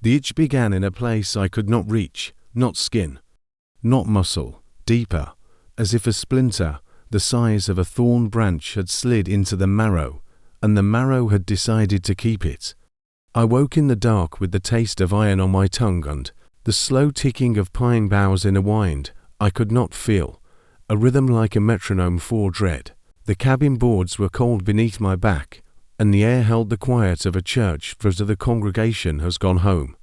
The itch began in a place I could not reach, not skin, not muscle, deeper, as if a splinter, the size of a thorn branch, had slid into the marrow, and the marrow had decided to keep it. I woke in the dark with the taste of iron on my tongue and the slow ticking of pine boughs in a wind I could not feel, a rhythm like a metronome for dread. The cabin boards were cold beneath my back, and the air held the quiet of a church for the congregation has gone home.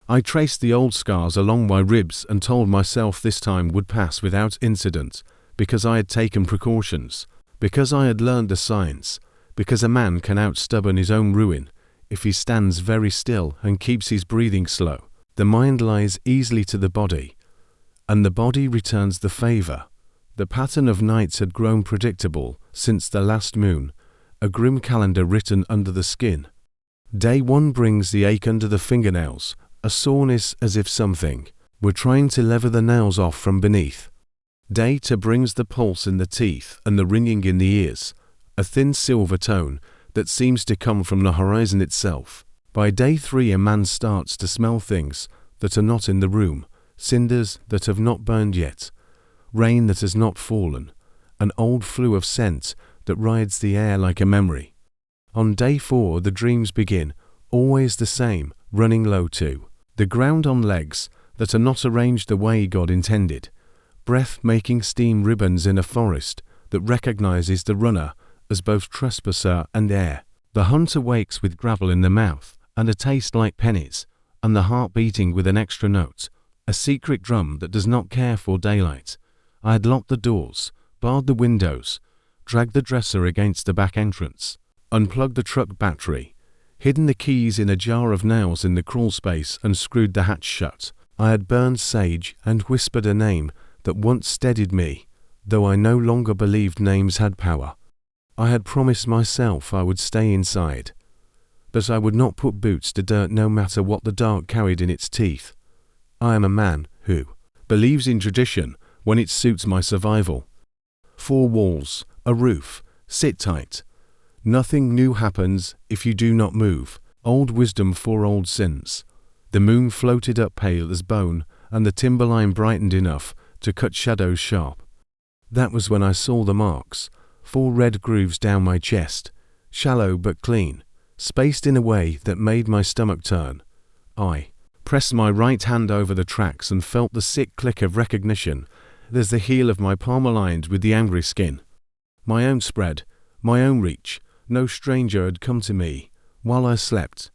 I traced the old scars along my ribs and told myself this time would pass without incident, because I had taken precautions, because I had learned the science, because a man can outstubborn his own ruin if he stands very still and keeps his breathing slow. The mind lies easily to the body, and the body returns the favor. The pattern of nights had grown predictable since the last moon, a grim calendar written under the skin. Day 1 brings the ache under the fingernails, a soreness as if something were trying to lever the nails off from beneath. Day 2 brings the pulse in the teeth and the ringing in the ears, a thin silver tone that seems to come from the horizon itself. By day 3 a man starts to smell things that are not in the room, cinders that have not burned yet, rain that has not fallen, an old flue of scent that rides the air like a memory. On day 4 the dreams begin, always the same, running low too. The ground on legs that are not arranged the way God intended, breath-making steam ribbons in a forest that recognizes the runner as both trespasser and heir. The hunter wakes with gravel in the mouth and a taste like pennies, and the heart beating with an extra note, a secret drum that does not care for daylight. I had locked the doors, barred the windows, dragged the dresser against the back entrance, unplugged the truck battery, hidden the keys in a jar of nails in the crawl space and screwed the hatch shut. I had burned sage and whispered a name that once steadied me, though I no longer believed names had power. I had promised myself I would stay inside, that I would not put boots to dirt no matter what the dark carried in its teeth. I am a man who believes in tradition when it suits my survival. 4 walls, a roof, sit tight. Nothing new happens if you do not move. Old wisdom for old sins. The moon floated up pale as bone, and the timberline brightened enough to cut shadows sharp. That was when I saw the marks, 4 red grooves down my chest, shallow but clean, spaced in a way that made my stomach turn. I pressed my right hand over the tracks and felt the sick click of recognition as the heel of my palm aligned with the angry skin. My own spread, my own reach. No stranger had come to me while I slept.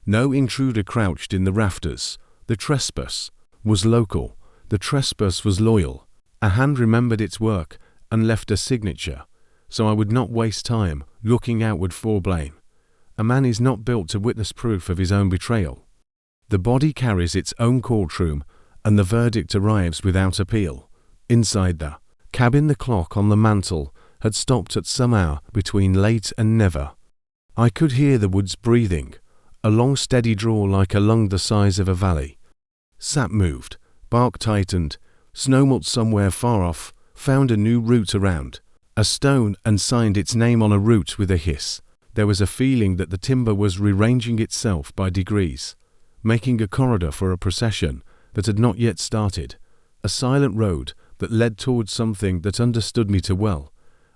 No intruder crouched in the rafters. The trespass was local. The trespass was loyal. A hand remembered its work and left a signature, so I would not waste time looking outward for blame. A man is not built to witness proof of his own betrayal. The body carries its own courtroom, and the verdict arrives without appeal. Inside the cabin, the clock on the mantel had stopped at some hour between late and never. I could hear the woods breathing, a long steady draw like a lung the size of a valley. Sap moved, bark tightened, snowmelt somewhere far off found a new root around a stone and signed its name on a root with a hiss. There was a feeling that the timber was rearranging itself by degrees, making a corridor for a procession that had not yet started, a silent road that led towards something that understood me too well.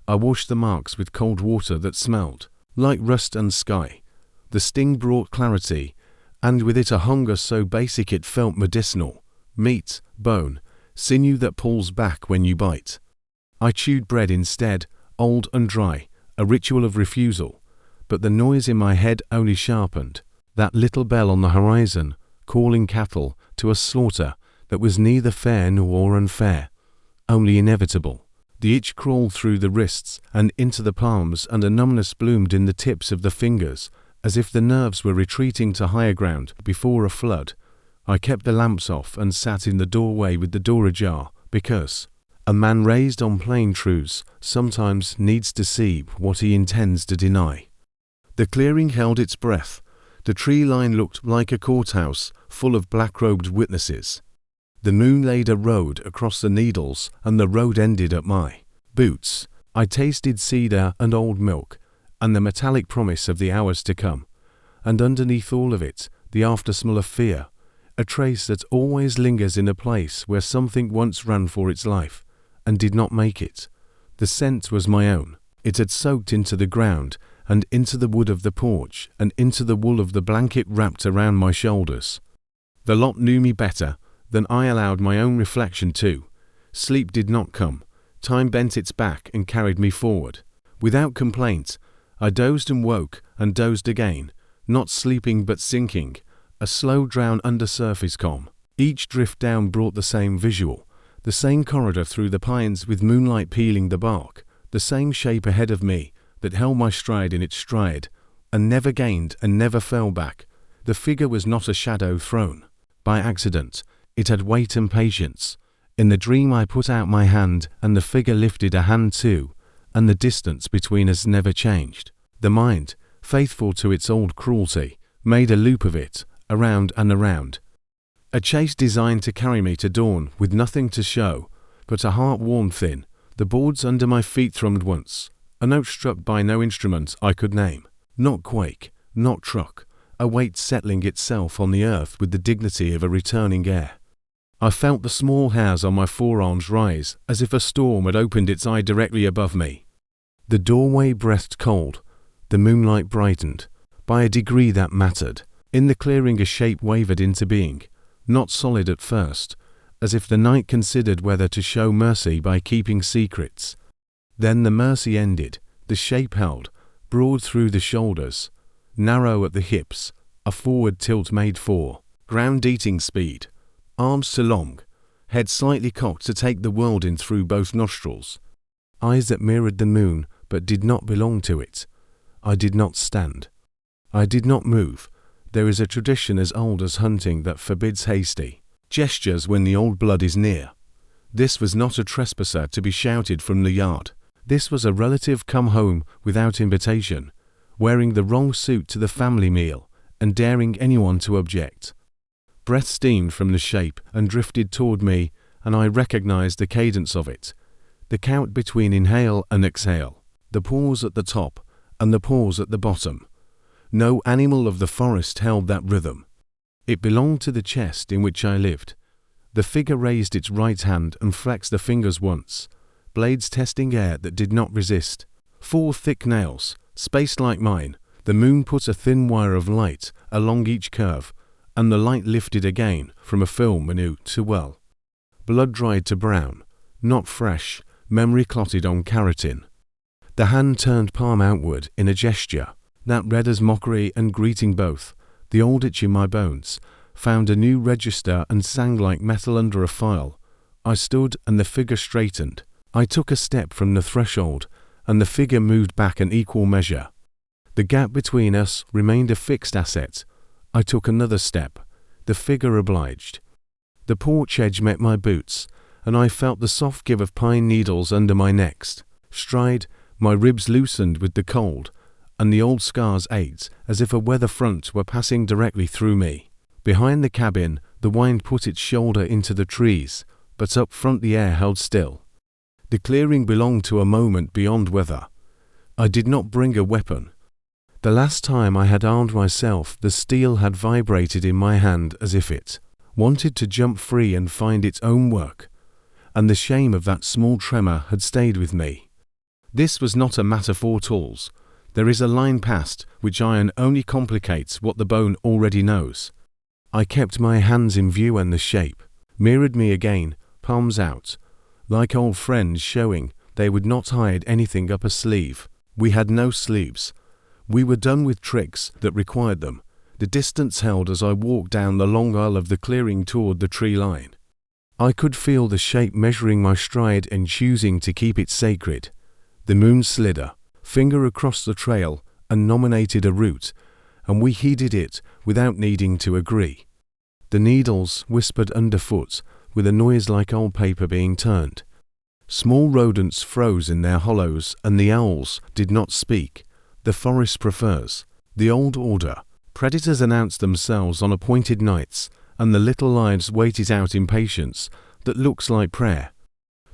I washed the marks with cold water that smelled like rust and sky. The sting brought clarity, and with it a hunger so basic it felt medicinal. Meat, bone, sinew that pulls back when you bite. I chewed bread instead, old and dry, a ritual of refusal, but the noise in my head only sharpened. That little bell on the horizon, calling cattle to a slaughter that was neither fair nor unfair, only inevitable. The itch crawled through the wrists and into the palms, and a numbness bloomed in the tips of the fingers, as if the nerves were retreating to higher ground before a flood. I kept the lamps off and sat in the doorway with the door ajar, because a man raised on plain truths sometimes needs to see what he intends to deny. The clearing held its breath. The tree line looked like a courthouse full of black-robed witnesses. The moon laid a road across the needles, and the road ended at my boots. I tasted cedar and old milk, and the metallic promise of the hours to come. And underneath all of it, the aftersmell of fear, a trace that always lingers in a place where something once ran for its life and did not make it. The scent was my own. It had soaked into the ground and into the wood of the porch and into the wool of the blanket wrapped around my shoulders. The lot knew me better than I allowed my own reflection to. Sleep did not come. Time bent its back and carried me forward. Without complaint, I dozed and woke and dozed again, not sleeping but sinking, a slow drown under surface calm. Each drift down brought the same visual, the same corridor through the pines with moonlight peeling the bark, the same shape ahead of me that held my stride in its stride, and never gained and never fell back. The figure was not a shadow thrown by accident. It had weight and patience. In the dream I put out my hand, and the figure lifted a hand too, and the distance between us never changed. The mind, faithful to its old cruelty, made a loop of it, around and around. A chase designed to carry me to dawn with nothing to show, but a heart worn thin. The boards under my feet thrummed once, a note struck by no instrument I could name. Not quake, not truck, a weight settling itself on the earth with the dignity of a returning air. I felt the small hairs on my forearms rise as if a storm had opened its eye directly above me. The doorway breathed cold. The moonlight brightened. By a degree that mattered. In the clearing a shape wavered into being, not solid at first, as if the night considered whether to show mercy by keeping secrets. Then the mercy ended. The shape held, broad through the shoulders, narrow at the hips, a forward tilt made for ground-eating speed. Arms too long, head slightly cocked to take the world in through both nostrils. Eyes that mirrored the moon but did not belong to it. I did not stand. I did not move. There is a tradition as old as hunting that forbids hasty gestures when the old blood is near. This was not a trespasser to be shouted from the yard. This was a relative come home without invitation, wearing the wrong suit to the family meal, and daring anyone to object. Breath steamed from the shape and drifted toward me, and I recognized the cadence of it. The count between inhale and exhale. The pause at the top and the pause at the bottom. No animal of the forest held that rhythm. It belonged to the chest in which I lived. The figure raised its right hand and flexed the fingers once, blades testing air that did not resist. 4 thick nails, spaced like mine. The moon put a thin wire of light along each curve, and the light lifted again from a film I knew too well. Blood dried to brown, not fresh, memory clotted on keratin. The hand turned palm outward in a gesture that read as mockery and greeting both. The old itch in my bones found a new register and sang like metal under a file. I stood and the figure straightened. I took a step from the threshold and the figure moved back an equal measure. The gap between us remained a fixed asset. I took another step. The figure obliged. The porch edge met my boots, and I felt the soft give of pine needles under my next stride. My ribs loosened with the cold, and the old scars ached as if a weather front were passing directly through me. Behind the cabin, the wind put its shoulder into the trees, but up front the air held still. The clearing belonged to a moment beyond weather. I did not bring a weapon. The last time I had armed myself, the steel had vibrated in my hand as if it wanted to jump free and find its own work, and the shame of that small tremor had stayed with me. This was not a matter for tools. There is a line past which iron only complicates what the bone already knows. I kept my hands in view and the shape mirrored me again, palms out, like old friends showing they would not hide anything up a sleeve. We had no sleeves. We were done with tricks that required them. The distance held as I walked down the long aisle of the clearing toward the tree line. I could feel the shape measuring my stride and choosing to keep it sacred. The moon slid a finger across the trail and nominated a route, and we heeded it without needing to agree. The needles whispered underfoot with a noise like old paper being turned. Small rodents froze in their hollows, and the owls did not speak. The forest prefers the old order. Predators announced themselves on appointed nights, and the little lives waited out in patience that looks like prayer.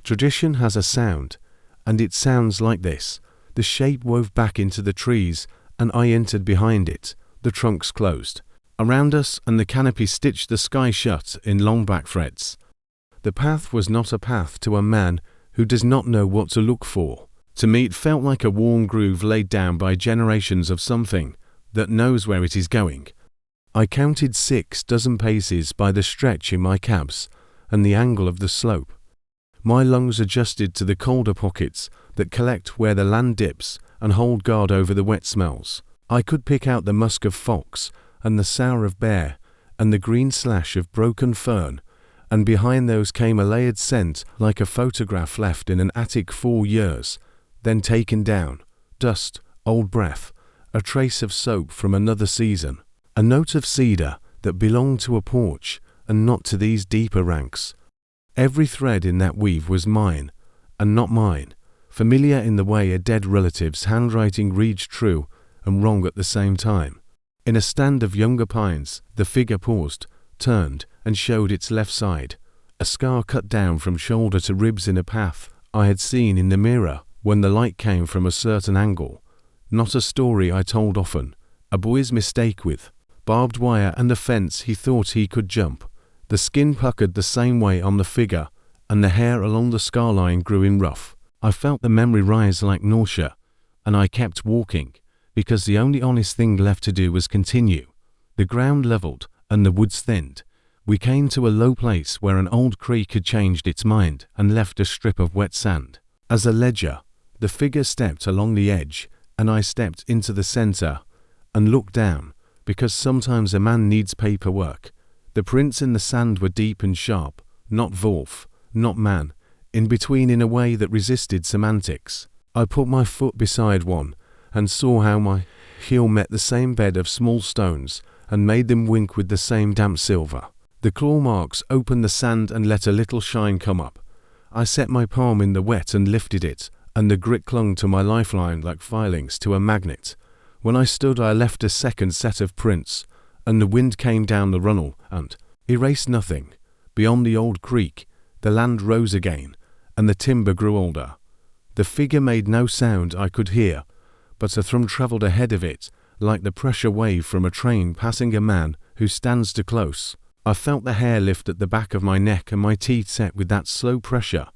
Tradition has a sound, and it sounds like this. The shape wove back into the trees, and I entered behind it. The trunks closed. around us, and the canopy stitched the sky shut in long back threads. The path was not a path to a man who does not know what to look for. To me it felt like a worn groove laid down by generations of something that knows where it is going. I counted 6 dozen paces by the stretch in my calves and the angle of the slope. My lungs adjusted to the colder pockets that collect where the land dips and hold guard over the wet smells. I could pick out the musk of fox and the sour of bear and the green slash of broken fern, and behind those came a layered scent like a photograph left in an attic 4 years, then taken down, dust, old breath, a trace of soap from another season, a note of cedar that belonged to a porch and not to these deeper ranks. Every thread in that weave was mine, and not mine, familiar in the way a dead relative's handwriting reads true and wrong at the same time. In a stand of younger pines, the figure paused, turned, and showed its left side, a scar cut down from shoulder to ribs in a path I had seen in the mirror when the light came from a certain angle. Not a story I told often, a boy's mistake with barbed wire and a fence he thought he could jump. The skin puckered the same way on the figure, and the hair along the scarline grew in rough. I felt the memory rise like nausea, and I kept walking, because the only honest thing left to do was continue. The ground leveled, and the woods thinned. We came to a low place where an old creek had changed its mind and left a strip of wet sand. As a ledger, the figure stepped along the edge, and I stepped into the center and looked down, because sometimes a man needs paperwork. The prints in the sand were deep and sharp, not wolf, not man, in between in a way that resisted semantics. I put my foot beside one and saw how my heel met the same bed of small stones and made them wink with the same damp silver. The claw marks opened the sand and let a little shine come up. I set my palm in the wet and lifted it, and the grit clung to my lifeline like filings to a magnet. When I stood, I left a second set of prints, and the wind came down the runnel and erased nothing. Beyond the old creek, the land rose again, and the timber grew older. The figure made no sound I could hear, but a thrum travelled ahead of it, like the pressure wave from a train passing a man who stands too close. I felt the hair lift at the back of my neck and my teeth set with that slow pressure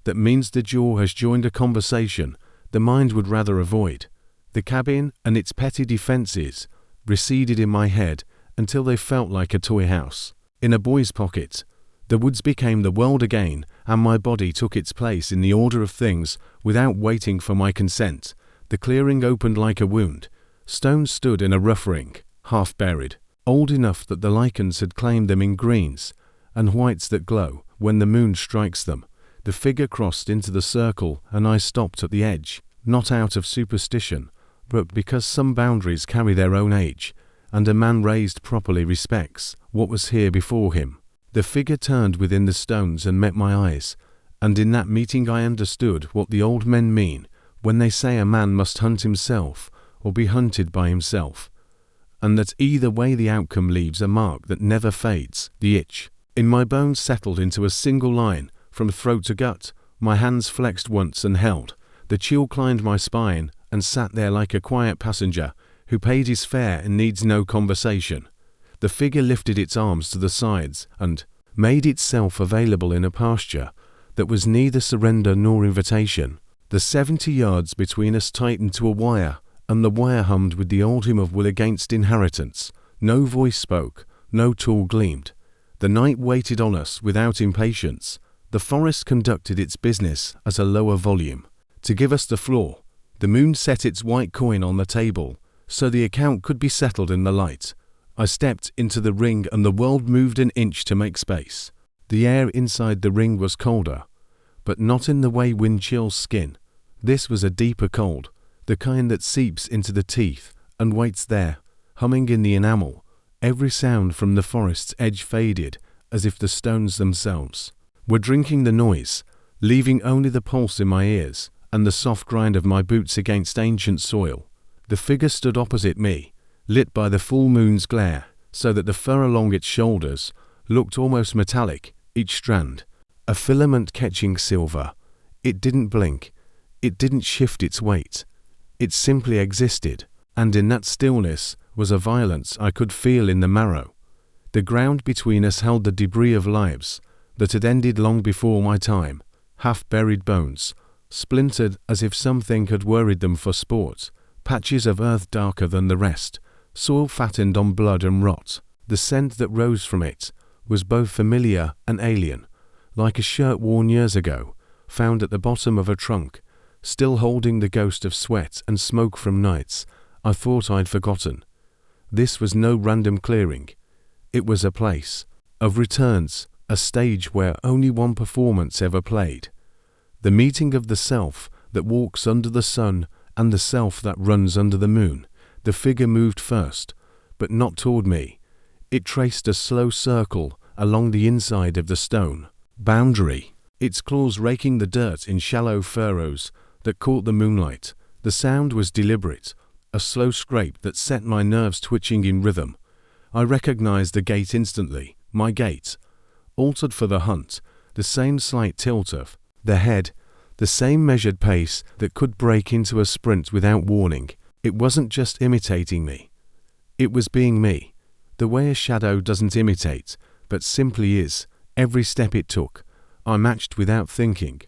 that means the jaw has joined a conversation the mind would rather avoid. The cabin and its petty defences receded in my head until they felt like a toy house. In a boy's pocket, the woods became the world again, and my body took its place in the order of things without waiting for my consent. The clearing opened like a wound. Stones stood in a rough ring, half buried, old enough that the lichens had claimed them in greens and whites that glow when the moon strikes them. The figure crossed into the circle, and I stopped at the edge, not out of superstition, but because some boundaries carry their own age, and a man raised properly respects what was here before him. The figure turned within the stones and met my eyes, and in that meeting I understood what the old men mean when they say a man must hunt himself or be hunted by himself, and that either way the outcome leaves a mark that never fades. The itch in my bones settled into a single line from throat to gut. My hands flexed once and held. The chill climbed my spine and sat there like a quiet passenger who paid his fare and needs no conversation. The figure lifted its arms to the sides and made itself available in a posture that was neither surrender nor invitation. The 70 yards between us tightened to a wire, and the wire hummed with the old hymn of will against inheritance. No voice spoke, no tool gleamed. The night waited on us without impatience. The forest conducted its business at a lower volume. To give us the floor, the moon set its white coin on the table, so the account could be settled in the light. I stepped into the ring, and the world moved an inch to make space. The air inside the ring was colder, but not in the way wind chills skin. This was a deeper cold, the kind that seeps into the teeth and waits there, humming in the enamel. Every sound from the forest's edge faded, as if the stones themselves were drinking the noise, leaving only the pulse in my ears and the soft grind of my boots against ancient soil. The figure stood opposite me, lit by the full moon's glare, so that the fur along its shoulders looked almost metallic, each strand a filament catching silver. It didn't blink, it didn't shift its weight, it simply existed, and in that stillness was a violence I could feel in the marrow. The ground between us held the debris of lives that had ended long before my time, half-buried bones, splintered as if something had worried them for sport, patches of earth darker than the rest, soil fattened on blood and rot. The scent that rose from it was both familiar and alien, like a shirt worn years ago, found at the bottom of a trunk, still holding the ghost of sweat and smoke from nights I thought I'd forgotten. This was no random clearing. It was a place of returns, a stage where only one performance ever played. The meeting of the self that walks under the sun and the self that runs under the moon. The figure moved first, but not toward me. It traced a slow circle along the inside of the stone boundary, its claws raking the dirt in shallow furrows that caught the moonlight. The sound was deliberate, a slow scrape that set my nerves twitching in rhythm. I recognized the gait instantly, my gait, altered for the hunt, the same slight tilt of the head, the same measured pace that could break into a sprint without warning. It wasn't just imitating me. It was being me, the way a shadow doesn't imitate, but simply is. Every step it took, I matched without thinking,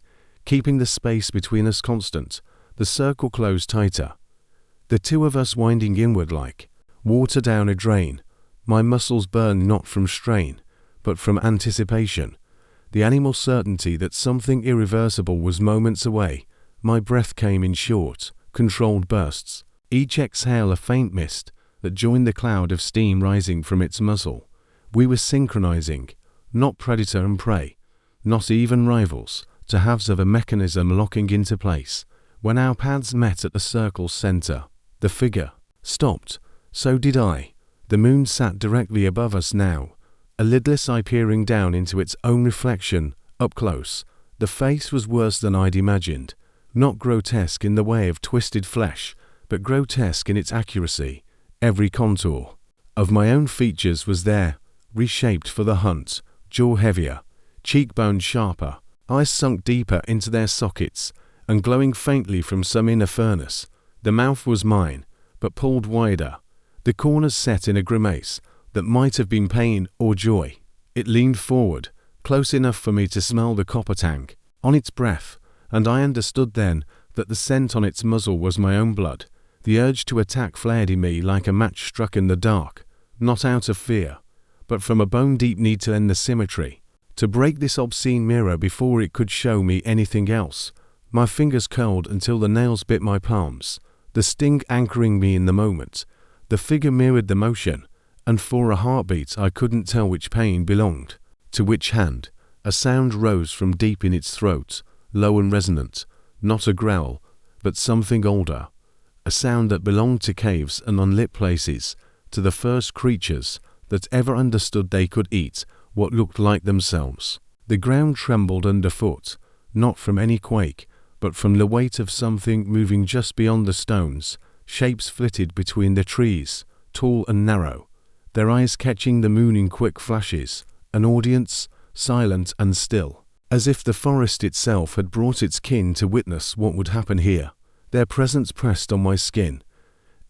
keeping the space between us constant, the circle closed tighter. The two of us winding inward like water down a drain. My muscles burned not from strain, but from anticipation, the animal certainty that something irreversible was moments away. My breath came in short, controlled bursts, each exhale a faint mist that joined the cloud of steam rising from its muzzle. We were synchronizing, not predator and prey, not even rivals, to halves of a mechanism locking into place. When our paths met at the circle's center, the figure stopped. So did I. The moon sat directly above us now, a lidless eye peering down into its own reflection, up close. The face was worse than I'd imagined, not grotesque in the way of twisted flesh, but grotesque in its accuracy. Every contour of my own features was there, reshaped for the hunt, jaw heavier, cheekbones sharper, eyes sunk deeper into their sockets, and glowing faintly from some inner furnace. The mouth was mine, but pulled wider, the corners set in a grimace that might have been pain or joy. It leaned forward, close enough for me to smell the copper tank on its breath, and I understood then that the scent on its muzzle was my own blood. The urge to attack flared in me like a match struck in the dark, not out of fear, but from a bone-deep need to end the symmetry, to break this obscene mirror before it could show me anything else. My fingers curled until the nails bit my palms, the sting anchoring me in the moment. The figure mirrored the motion, and for a heartbeat I couldn't tell which pain belonged to which hand. A sound rose from deep in its throat, low and resonant, not a growl, but something older, a sound that belonged to caves and unlit places, to the first creatures that ever understood they could eat what looked like themselves. The ground trembled underfoot, not from any quake, but from the weight of something moving just beyond the stones. Shapes flitted between the trees, tall and narrow, their eyes catching the moon in quick flashes, an audience, silent and still, as if the forest itself had brought its kin to witness what would happen here. Their presence pressed on my skin,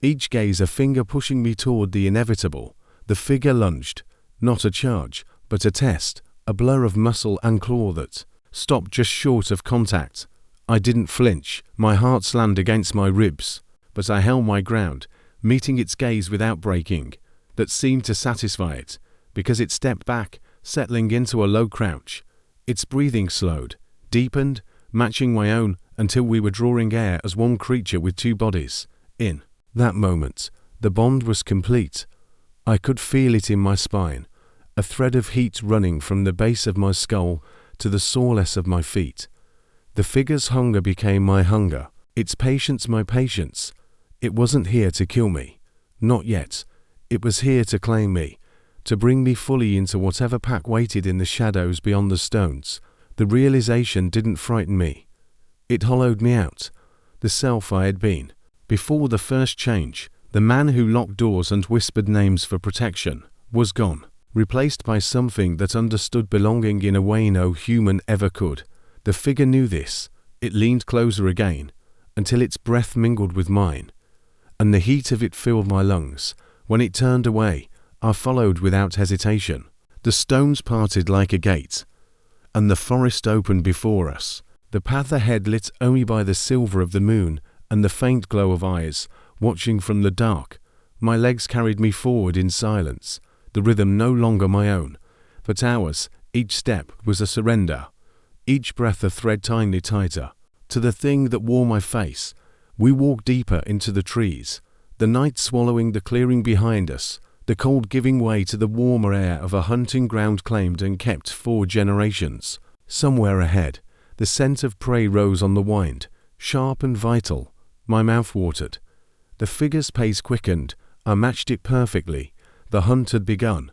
each gaze a finger pushing me toward the inevitable. The figure lunged, not a charge, but a test, a blur of muscle and claw that stopped just short of contact. I didn't flinch, my heart slammed against my ribs, but I held my ground, meeting its gaze without breaking. That seemed to satisfy it, because it stepped back, settling into a low crouch. Its breathing slowed, deepened, matching my own until we were drawing air as one creature with two bodies. In that moment, the bond was complete. I could feel it in my spine, a thread of heat running from the base of my skull to the soreness of my feet. The figure's hunger became my hunger, its patience my patience. It wasn't here to kill me. Not yet. It was here to claim me, to bring me fully into whatever pack waited in the shadows beyond the stones. The realization didn't frighten me. It hollowed me out, the self I had been. Before the first change, the man who locked doors and whispered names for protection was gone, replaced by something that understood belonging in a way no human ever could. The figure knew this. It leaned closer again, until its breath mingled with mine, and the heat of it filled my lungs. When it turned away, I followed without hesitation. The stones parted like a gate, and the forest opened before us. The path ahead lit only by the silver of the moon and the faint glow of eyes, watching from the dark. My legs carried me forward in silence, the rhythm no longer my own, but ours. Each step was a surrender, each breath a thread tiny tighter. To the thing that wore my face, we walked deeper into the trees, the night swallowing the clearing behind us, the cold giving way to the warmer air of a hunting ground claimed and kept for generations. Somewhere ahead, the scent of prey rose on the wind, sharp and vital. My mouth watered. The figure's pace quickened. I matched it perfectly. The hunt had begun,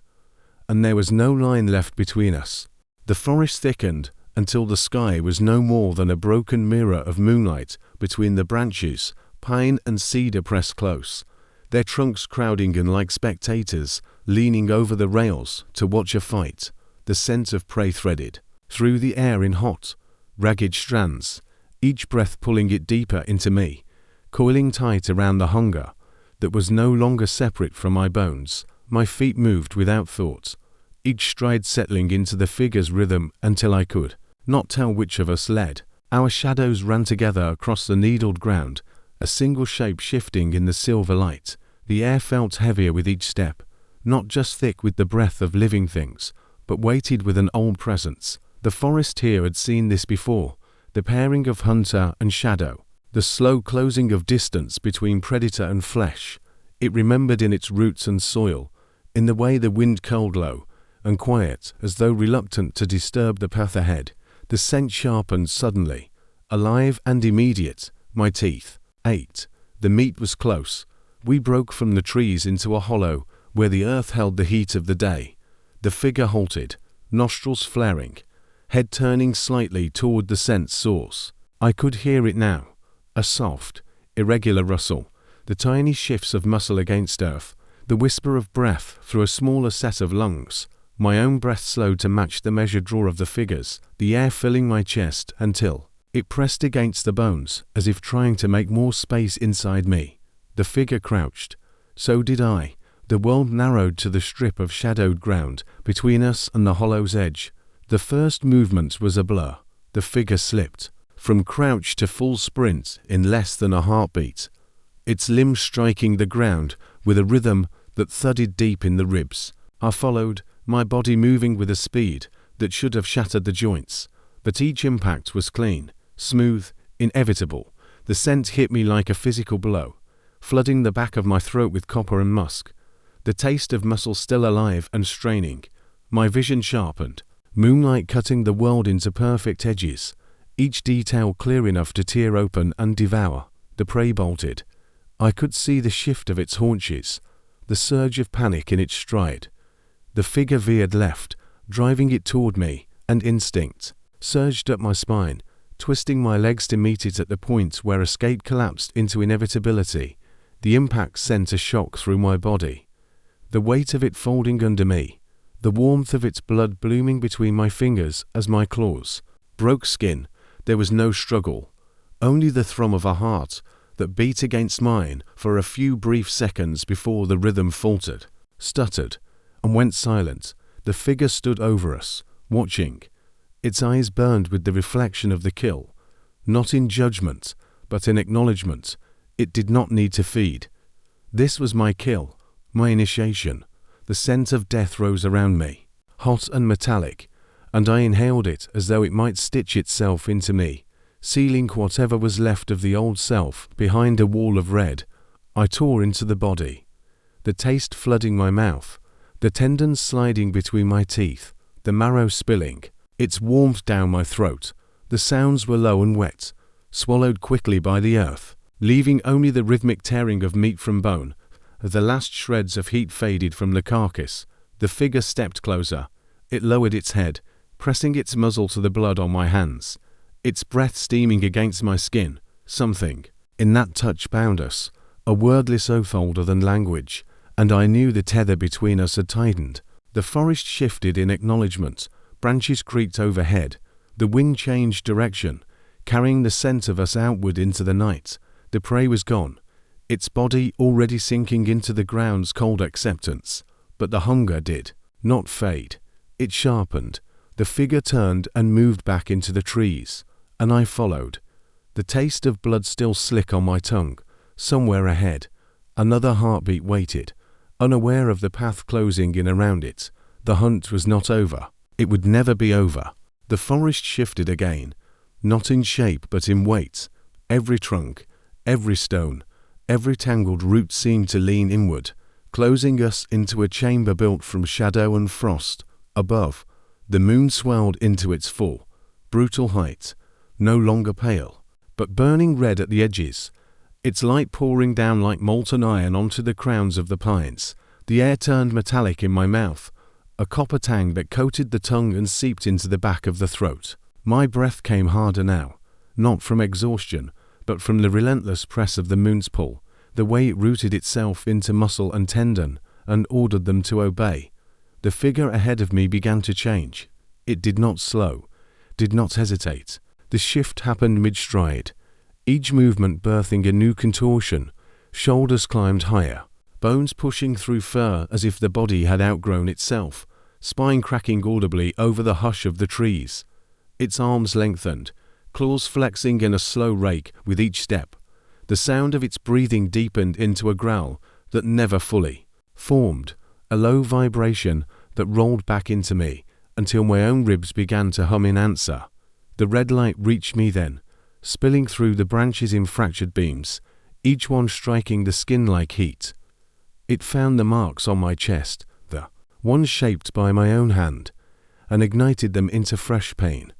and there was no line left between us. The forest thickened until the sky was no more than a broken mirror of moonlight between the branches. Pine and cedar pressed close, their trunks crowding in like spectators, leaning over the rails to watch a fight. The scent of prey threaded through the air in hot, ragged strands, each breath pulling it deeper into me, coiling tight around the hunger that was no longer separate from my bones. My feet moved without thought, each stride settling into the figure's rhythm until I could not tell which of us led. Our shadows ran together across the needled ground, a single shape shifting in the silver light. The air felt heavier with each step, not just thick with the breath of living things, but weighted with an old presence. The forest here had seen this before, the pairing of hunter and shadow, the slow closing of distance between predator and flesh. It remembered in its roots and soil, in the way the wind curled low and quiet as though reluctant to disturb the path ahead. The scent sharpened suddenly, alive and immediate. My teeth ached. The meat was close. We broke from the trees into a hollow where the earth held the heat of the day. The figure halted, nostrils flaring, head turning slightly toward the scent source. I could hear it now, a soft, irregular rustle, the tiny shifts of muscle against earth, the whisper of breath through a smaller set of lungs. My own breath slowed to match the measured draw of the figure's, the air filling my chest until it pressed against the bones as if trying to make more space inside me. The figure crouched. So did I. The world narrowed to the strip of shadowed ground between us and the hollow's edge. The first movement was a blur. The figure slipped from crouch to full sprint in less than a heartbeat, its limbs striking the ground with a rhythm that thudded deep in the ribs. I followed, my body moving with a speed that should have shattered the joints, but each impact was clean, smooth, inevitable. The scent hit me like a physical blow, flooding the back of my throat with copper and musk. The taste of muscle still alive and straining. My vision sharpened, moonlight cutting the world into perfect edges, each detail clear enough to tear open and devour. The prey bolted. I could see the shift of its haunches, the surge of panic in its stride. The figure veered left, driving it toward me, and instinct surged up my spine, twisting my legs to meet it at the point where escape collapsed into inevitability. The impact sent a shock through my body, the weight of it folding under me, the warmth of its blood blooming between my fingers as my claws broke skin. There was no struggle, only the thrum of a heart that beat against mine for a few brief seconds before the rhythm faltered, stuttered, and went silent. The figure stood over us, watching. Its eyes burned with the reflection of the kill, not in judgment, but in acknowledgement. It did not need to feed. This was my kill, my initiation. The scent of death rose around me, hot and metallic, and I inhaled it as though it might stitch itself into me, sealing whatever was left of the old self behind a wall of red. I tore into the body, the taste flooding my mouth, the tendons sliding between my teeth, the marrow spilling, its warmth down my throat. The sounds were low and wet, swallowed quickly by the earth, leaving only the rhythmic tearing of meat from bone. The last shreds of heat faded from the carcass. The figure stepped closer. It lowered its head, pressing its muzzle to the blood on my hands, its breath steaming against my skin. Something in that touch bound us, a wordless oath older than language, and I knew the tether between us had tightened. The forest shifted in acknowledgement, branches creaked overhead, the wind changed direction, carrying the scent of us outward into the night. The prey was gone, its body already sinking into the ground's cold acceptance. But the hunger did not fade. It sharpened. The figure turned and moved back into the trees, and I followed. The taste of blood still slick on my tongue. Somewhere ahead, another heartbeat waited, unaware of the path closing in around it. The hunt was not over. It would never be over. The forest shifted again, not in shape but in weight. Every trunk, every stone, every tangled root seemed to lean inward, closing us into a chamber built from shadow and frost. Above, the moon swelled into its full, brutal height, no longer pale, but burning red at the edges, its light pouring down like molten iron onto the crowns of the pines. The air turned metallic in my mouth, a copper tang that coated the tongue and seeped into the back of the throat. My breath came harder now, not from exhaustion, but from the relentless press of the moon's pull, the way it rooted itself into muscle and tendon and ordered them to obey. The figure ahead of me began to change. It did not slow, did not hesitate. The shift happened mid-stride, each movement birthing a new contortion. Shoulders climbed higher, bones pushing through fur as if the body had outgrown itself, spine cracking audibly over the hush of the trees. Its arms lengthened, claws flexing in a slow rake with each step. The sound of its breathing deepened into a growl that never fully formed, a low vibration that rolled back into me until my own ribs began to hum in answer. The red light reached me then, spilling through the branches in fractured beams, each one striking the skin like heat. It found the marks on my chest, the ones shaped by my own hand, and ignited them into fresh pain.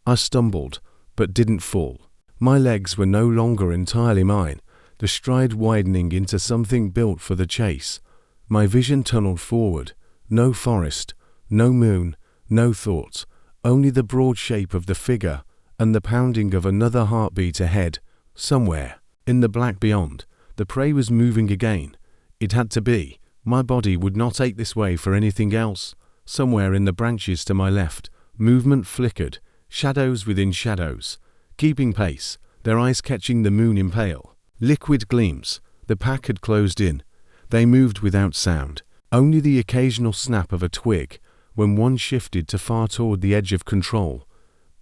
I stumbled, but didn't fall. My legs were no longer entirely mine, the stride widening into something built for the chase. My vision tunneled forward. No forest, no moon, no thoughts, only the broad shape of the figure and the pounding of another heartbeat ahead. Somewhere, in the black beyond, the prey was moving again. It had to be. My body would not ache this way for anything else. Somewhere in the branches to my left, movement flickered, shadows within shadows, keeping pace, their eyes catching the moon in pale, liquid gleams. The pack had closed in. They moved without sound, only the occasional snap of a twig when one shifted too far toward the edge of control.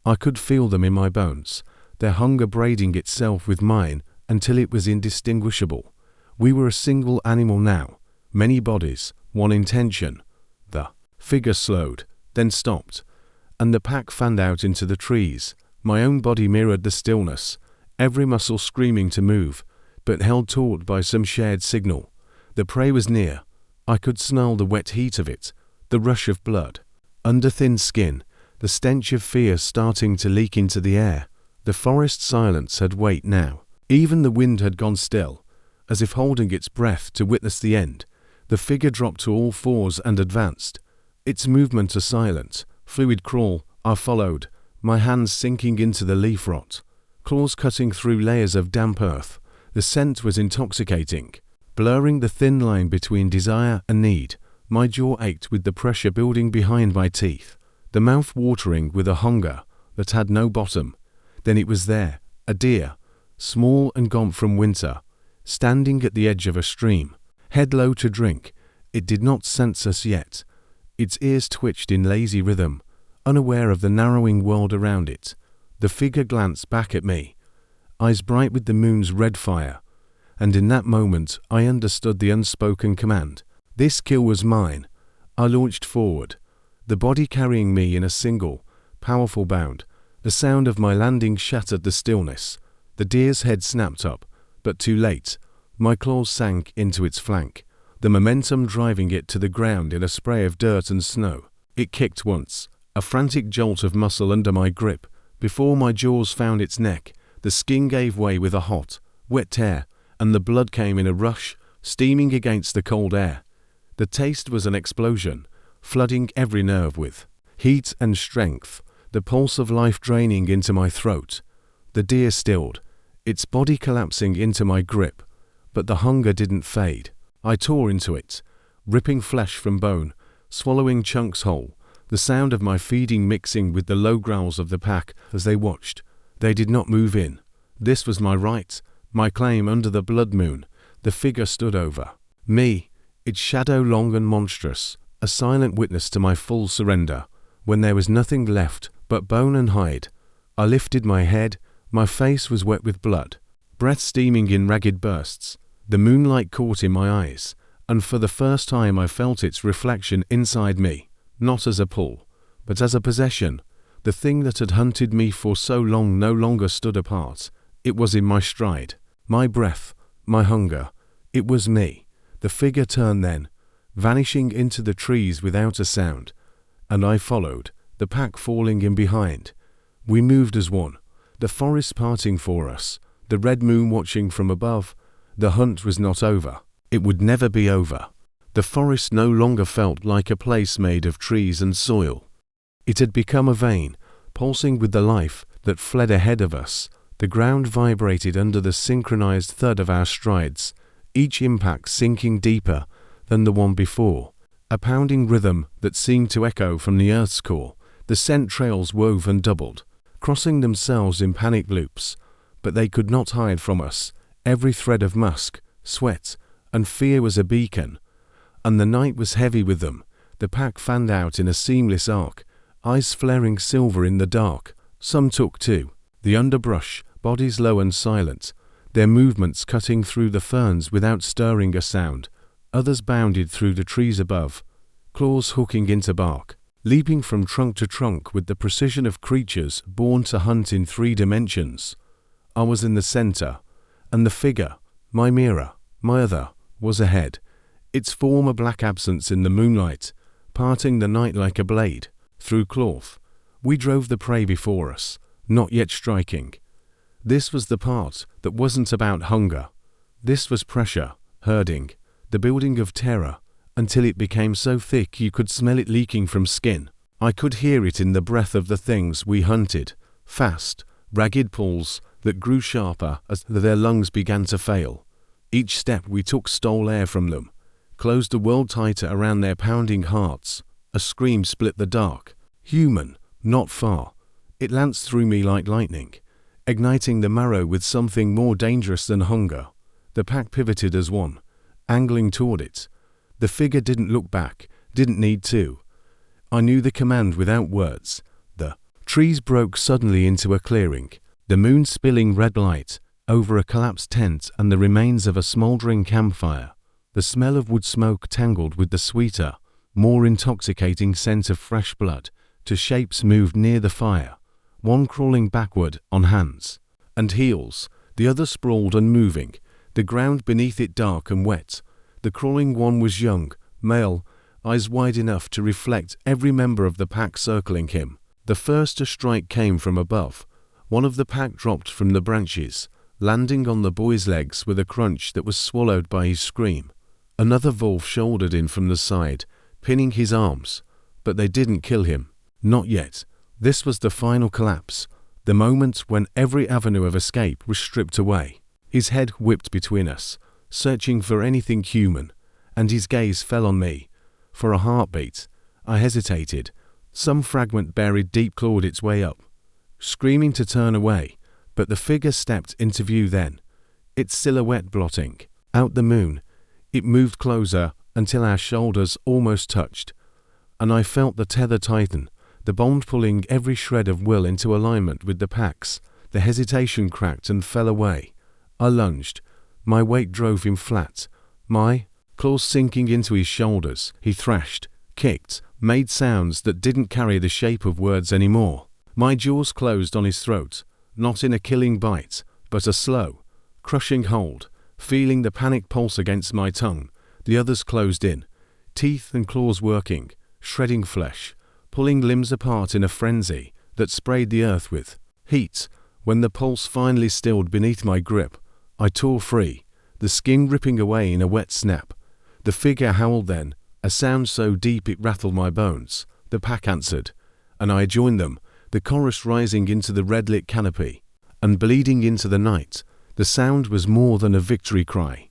I could feel them in my bones, their hunger braiding itself with mine until it was indistinguishable. We were a single animal now, many bodies, one intention. The figure slowed, then stopped, and the pack fanned out into the trees. My own body mirrored the stillness, every muscle screaming to move, but held taut by some shared signal. The prey was near. I could smell the wet heat of it, the rush of blood. Under thin skin, the stench of fear starting to leak into the air. The forest silence had weight now. Even the wind had gone still, as if holding its breath to witness the end. The figure dropped to all fours and advanced. Its movement a silent, fluid crawl. I followed, my hands sinking into the leaf rot, claws cutting through layers of damp earth. The scent was intoxicating, blurring the thin line between desire and need. My jaw ached with the pressure building behind my teeth, the mouth watering with a hunger that had no bottom. Then it was there, a deer, small and gaunt from winter, standing at the edge of a stream, head low to drink. It did not sense us yet. Its ears twitched in lazy rhythm, unaware of the narrowing world around it. The figure glanced back at me, eyes bright with the moon's red fire, and in that moment I understood the unspoken command. This kill was mine. I launched forward, the body carrying me in a single, powerful bound. The sound of my landing shattered the stillness. The deer's head snapped up, but too late. My claws sank into its flank, the momentum driving it to the ground in a spray of dirt and snow. It kicked once, a frantic jolt of muscle under my grip. Before my jaws found its neck, the skin gave way with a hot, wet tear, and the blood came in a rush, steaming against the cold air. The taste was an explosion, flooding every nerve with heat and strength, the pulse of life draining into my throat. The deer stilled, its body collapsing into my grip, but the hunger didn't fade. I tore into it, ripping flesh from bone, swallowing chunks whole, the sound of my feeding mixing with the low growls of the pack as they watched. They did not move in. This was my right, my claim under the blood moon, The figure stood over me, its shadow long and monstrous, a silent witness to my full surrender. When there was nothing left but bone and hide, I lifted my head. My face was wet with blood, breath steaming in ragged bursts. The moonlight caught in my eyes, and for the first time I felt its reflection inside me, not as a pull, but as a possession. The thing that had hunted me for so long no longer stood apart. It was in my stride, my breath, my hunger. It was me. The figure turned then, vanishing into the trees without a sound, and I followed, the pack falling in behind. We moved as one, the forest parting for us, the red moon watching from above. The hunt was not over. It would never be over. The forest no longer felt like a place made of trees and soil. It had become a vein, pulsing with the life that fled ahead of us. The ground vibrated under the synchronized thud of our strides, each impact sinking deeper than the one before, a pounding rhythm that seemed to echo from the earth's core. The scent trails wove and doubled, crossing themselves in panic loops, but they could not hide from us. Every thread of musk, sweat, and fear was a beacon, and the night was heavy with them. The pack fanned out in a seamless arc, eyes flaring silver in the dark. Some took to the underbrush, bodies low and silent, their movements cutting through the ferns without stirring a sound. Others bounded through the trees above, claws hooking into bark, leaping from trunk to trunk with the precision of creatures born to hunt in 3 dimensions. I was in the center, and the figure, my mirror, my other, was ahead, its form a black absence in the moonlight, parting the night like a blade. Through cloth, we drove the prey before us, not yet striking. This was the part that wasn't about hunger. This was pressure, herding, the building of terror, until it became so thick you could smell it leaking from skin. I could hear it in the breath of the things we hunted, fast, ragged pulls that grew sharper as their lungs began to fail. Each step we took stole air from them, closed the world tighter around their pounding hearts. A scream split the dark. Human, not far. It lanced through me like lightning, igniting the marrow with something more dangerous than hunger. The pack pivoted as one, angling toward it. The figure didn't look back, didn't need to. I knew the command without words. The trees broke suddenly into a clearing, the moon spilling red light over a collapsed tent and the remains of a smoldering campfire. The smell of wood smoke tangled with the sweeter, more intoxicating scent of fresh blood. Two shapes moved near the fire, one crawling backward on hands and heels, the other sprawled unmoving, the ground beneath it dark and wet. The crawling one was young, male, eyes wide enough to reflect every member of the pack circling him. The first to strike came from above. One of the pack dropped from the branches, landing on the boy's legs with a crunch that was swallowed by his scream. Another wolf shouldered in from the side, pinning his arms, but they didn't kill him. Not yet. This was the final collapse, the moment when every avenue of escape was stripped away. His head whipped between us, searching for anything human, and his gaze fell on me. For a heartbeat, I hesitated. Some fragment buried deep clawed its way up, screaming to turn away, but the figure stepped into view then, its silhouette blotting out the moon. It moved closer until our shoulders almost touched, and I felt the tether tighten, the bond pulling every shred of will into alignment with the pack's. The hesitation cracked and fell away. I lunged. My weight drove him flat, my claws sinking into his shoulders. He thrashed, kicked, made sounds that didn't carry the shape of words anymore. My jaws closed on his throat, not in a killing bite, but a slow, crushing hold. Feeling the panic pulse against my tongue, the others closed in, teeth and claws working, shredding flesh, pulling limbs apart in a frenzy that sprayed the earth with heat. When the pulse finally stilled beneath my grip, I tore free, the skin ripping away in a wet snap. The figure howled then, a sound so deep it rattled my bones. The pack answered, and I joined them, the chorus rising into the red-lit canopy and bleeding into the night. The sound was more than a victory cry.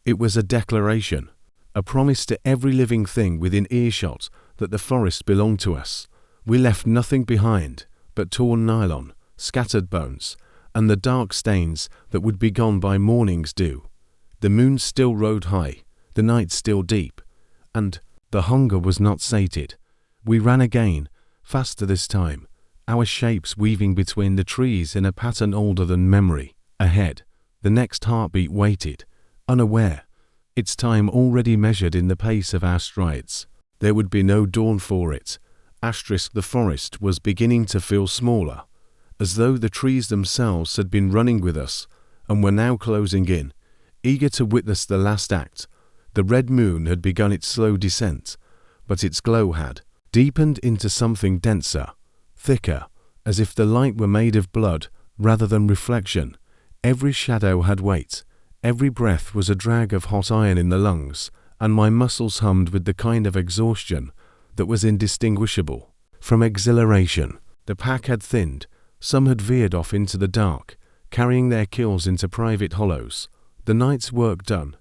It was a declaration, a promise to every living thing within earshot that the forest belonged to us. We left nothing behind but torn nylon, scattered bones, and the dark stains that would be gone by morning's dew. The moon still rode high, the night still deep, and the hunger was not sated. We ran again, faster this time, our shapes weaving between the trees in a pattern older than memory. Ahead, the next heartbeat waited, unaware, its time already measured in the pace of our strides. There would be no dawn for it. The forest was beginning to feel smaller, as though the trees themselves had been running with us and were now closing in, eager to witness the last act. The red moon had begun its slow descent, but its glow had deepened into something denser, thicker, as if the light were made of blood rather than reflection. Every shadow had weight, every breath was a drag of hot iron in the lungs, and my muscles hummed with the kind of exhaustion that was indistinguishable from exhilaration. The pack had thinned, some had veered off into the dark, carrying their kills into private hollows. The night's work done,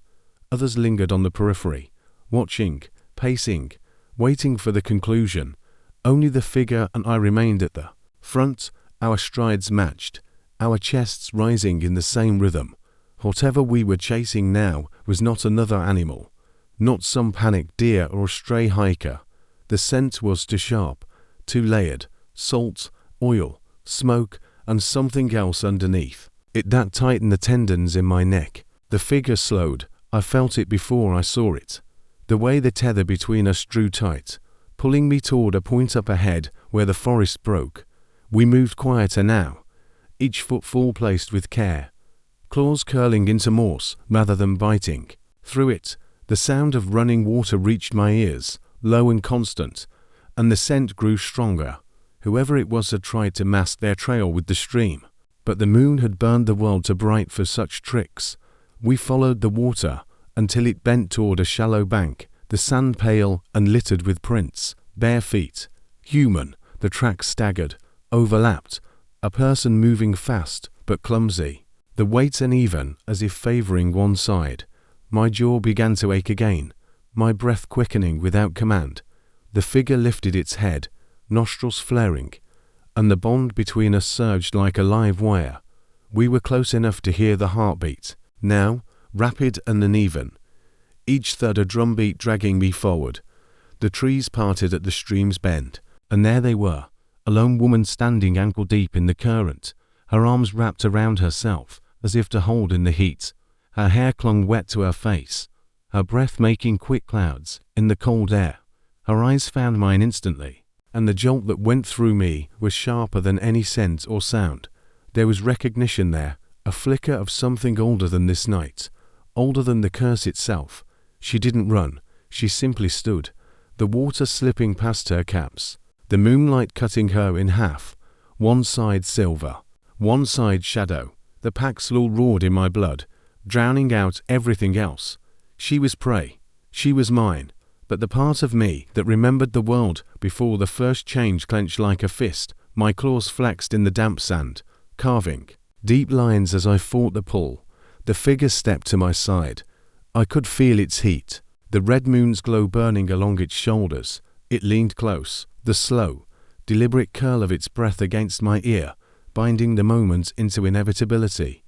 others lingered on the periphery, watching, pacing, waiting for the conclusion. Only the figure and I remained at the front, our strides matched, our chests rising in the same rhythm. Whatever we were chasing now was not another animal, not some panicked deer or stray hiker. The scent was too sharp, too layered, salt, oil, smoke, and something else underneath. It that tightened the tendons in my neck. The figure slowed. I felt it before I saw it. The way the tether between us drew tight, pulling me toward a point up ahead where the forest broke. We moved quieter now, each footfall placed with care, claws curling into morse rather than biting. Through it, the sound of running water reached my ears, low and constant, and the scent grew stronger. Whoever it was had tried to mask their trail with the stream, but the moon had burned the world too bright for such tricks. We followed the water until it bent toward a shallow bank, the sand pale and littered with prints, bare feet, human. The tracks staggered, overlapped, a person moving fast but clumsy, the weight uneven as if favoring one side. My jaw began to ache again, my breath quickening without command. The figure lifted its head, nostrils flaring, and the bond between us surged like a live wire. We were close enough to hear the heartbeat, now rapid and uneven, each thud a drumbeat dragging me forward. The trees parted at the stream's bend, and there they were, a lone woman standing ankle-deep in the current, her arms wrapped around herself as if to hold in the heat. Her hair clung wet to her face, her breath making quick clouds in the cold air. Her eyes found mine instantly, and the jolt that went through me was sharper than any scent or sound. There was recognition there, a flicker of something older than this night, older than the curse itself. She didn't run, she simply stood, the water slipping past her caps, the moonlight cutting her in half, one side silver, one side shadow. The pack slaw roared in my blood, drowning out everything else. She was prey, she was mine, but the part of me that remembered the world before the first change clenched like a fist. My claws flexed in the damp sand, carving deep lines as I fought the pull. The figure stepped to my side. I could feel its heat, the red moon's glow burning along its shoulders. It leaned close, the slow, deliberate curl of its breath against my ear, binding the moment into inevitability.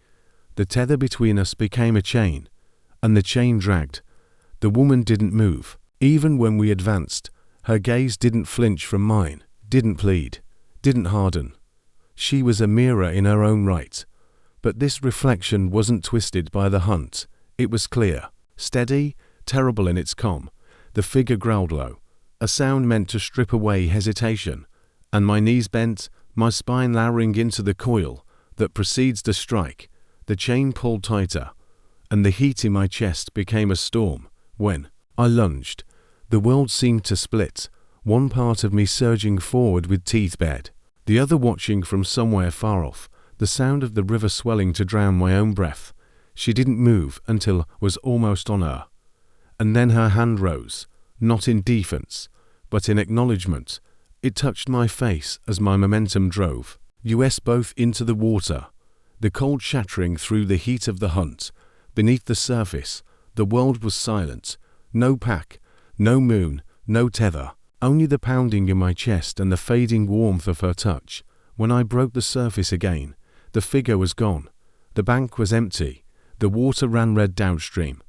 The tether between us became a chain, and the chain dragged. The woman didn't move. Even when we advanced, her gaze didn't flinch from mine, didn't plead, didn't harden. She was a mirror in her own right. But this reflection wasn't twisted by the hunt. It was clear, steady, terrible in its calm. The figure growled low, a sound meant to strip away hesitation, and my knees bent, my spine lowering into the coil that precedes the strike. The chain pulled tighter, and the heat in my chest became a storm. When I lunged, the world seemed to split, one part of me surging forward with teeth bared, the other watching from somewhere far off, the sound of the river swelling to drown my own breath. She didn't move until I was almost on her. And then her hand rose, not in defense, but in acknowledgement. It touched my face as my momentum drove us both into the water, the cold shattering through the heat of the hunt. Beneath the surface, the world was silent. No pack, no moon, no tether, only the pounding in my chest and the fading warmth of her touch. When I broke the surface again, the figure was gone. The bank was empty. The water ran red downstream.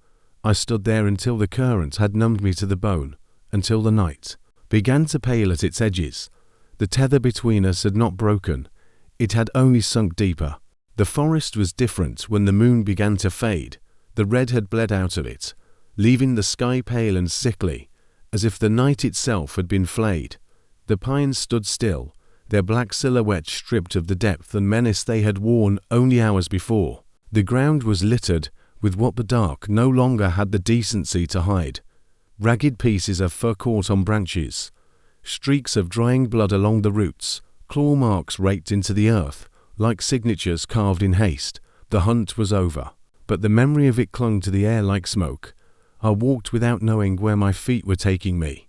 I stood there until the current had numbed me to the bone, until the night began to pale at its edges. The tether between us had not broken. It had only sunk deeper. The forest was different when the moon began to fade. The red had bled out of it, leaving the sky pale and sickly, as if the night itself had been flayed. The pines stood still, their black silhouettes stripped of the depth and menace they had worn only hours before. The ground was littered with what the dark no longer had the decency to hide. Ragged pieces of fur caught on branches, streaks of drying blood along the roots, claw marks raked into the earth, like signatures carved in haste. The hunt was over, but the memory of it clung to the air like smoke. I walked without knowing where my feet were taking me,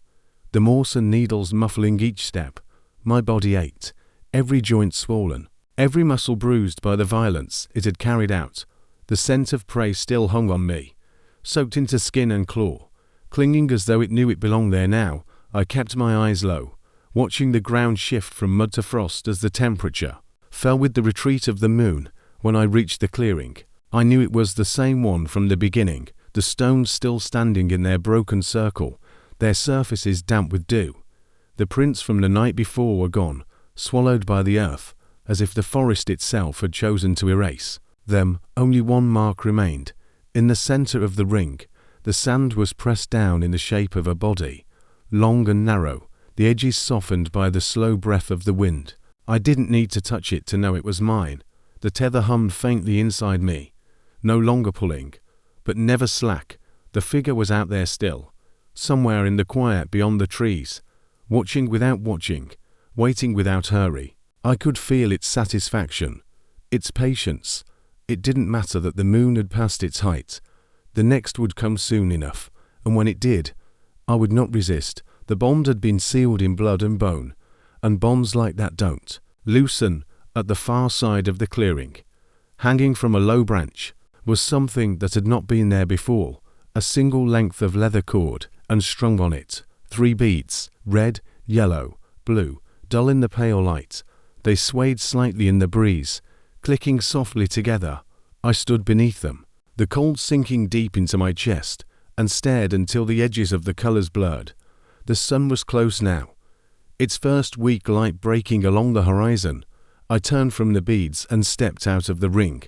the morse and needles muffling each step. My body ached, every joint swollen, every muscle bruised by the violence it had carried out. The scent of prey still hung on me, soaked into skin and claw. Clinging as though it knew it belonged there now, I kept my eyes low, watching the ground shift from mud to frost as the temperature fell with the retreat of the moon. When I reached the clearing, I knew it was the same one from the beginning, the stones still standing in their broken circle, their surfaces damp with dew. The prints from the night before were gone, swallowed by the earth, as if the forest itself had chosen to erase them. Only one mark remained. In the center of the ring, the sand was pressed down in the shape of a body, long and narrow, the edges softened by the slow breath of the wind. I didn't need to touch it to know it was mine. The tether hummed faintly inside me, no longer pulling, but never slack. The figure was out there still, somewhere in the quiet beyond the trees, watching without watching, waiting without hurry. I could feel its satisfaction, its patience. It didn't matter that the moon had passed its height. The next would come soon enough, and when it did, I would not resist. The bond had been sealed in blood and bone, and bonds like that don't loosen. At the far side of the clearing, hanging from a low branch, was something that had not been there before, a single length of leather cord, and strung on it 3 beads, red, yellow, blue, dull in the pale light. They swayed slightly in the breeze, clicking softly together. I stood beneath them, the cold sinking deep into my chest, and stared until the edges of the colors blurred. The sun was close now, its first weak light breaking along the horizon. I turned from the beads and stepped out of the ring.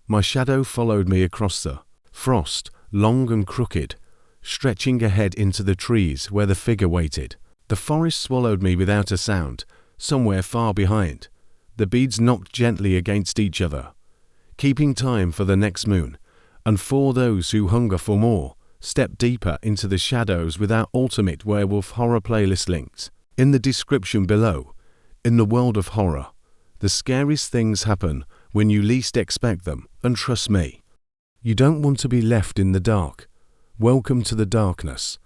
My shadow followed me across the frost, long and crooked, stretching ahead into the trees where the figure waited. The forest swallowed me without a sound, somewhere far behind. The beads knocked gently against each other, keeping time for the next moon, and for those who hunger for more, step deeper into the shadows with our ultimate werewolf horror playlist links in the description below. In the world of horror, the scariest things happen when you least expect them, and trust me, you don't want to be left in the dark. Welcome to the darkness.